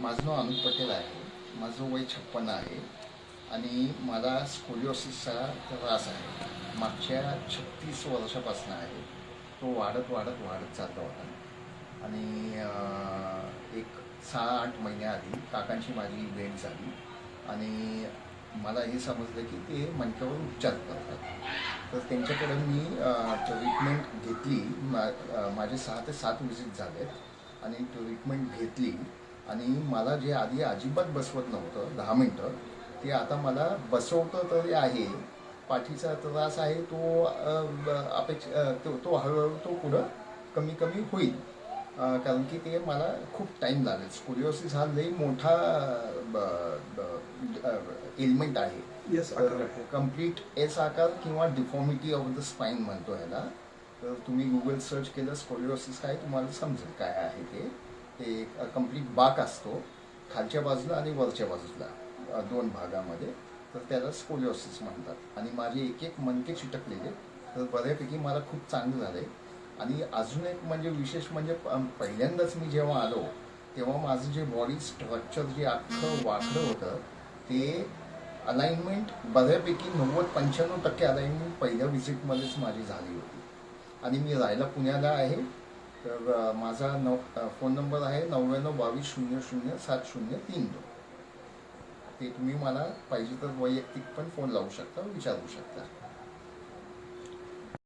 माझं नाव अनुप पटेल आहे. माझं वय 56 आहे आणि मला स्कोलिओसिसचा त्रास आहे. मागच्या 36 वर्षापासून आहे. तो वाढत चालला होता आणि एक 6-8 महिन्याआधी काकांची माझी भेट झाली आणि मला हे समजलं की ते मणक्यावर उपचार करतात. तर त्यांच्याकडे मी ट्रीटमेंट घेतली. माझे 6 ते 7 विजिट झालेत आणि ट्रीटमेंट घेतली आणि मला जे आधी अजिबात बसवत नव्हतं 10 मिनटं, ते आता मला बसवतं तरी आहे. पाठीचा त्रास आहे तो तो हळूहळू तो पुढं कमी कमी होईल. कारण की ते मला खूप टाईम लागेल. स्कोलिओसिस हा लई मोठा एलिमेंट आहे. कम्प्लीट एस आकार किंवा डिफॉर्मिटी ऑफ द स्पाईन म्हणतो ह्याला. तर तुम्ही गुगल सर्च केलं स्कोलिओसिस काय तुम्हाला समजेल काय आहे ते. ते कम्प्लीट बाक असतो खालच्या बाजूला आणि वरच्या बाजूला 2 भागामध्ये. तर त्याला स्कोलिओसिस म्हणतात आणि माझे एक मणके चिटकलेले. तर बऱ्यापैकी मला खूप चांगलं झालं आहे. आणि अजून एक म्हणजे विशेष म्हणजे पहिल्यांदाच मी जेव्हा आलो तेव्हा माझं जे बॉडी स्ट्रक्चर जे अख्खं वाकडं होतं ते अलाइनमेंट बऱ्यापैकी 90-95% अलाइनमेंट पहिल्या व्हिजिटमध्येच माझी झाली होती. आणि मी राहायला पुण्याला आहे. तर माझा फोन नंबर आहे 9922007032. ते तुम्ही मला पाहिजे तर वैयक्तिक पण फोन लावू शकता, विचारू शकता.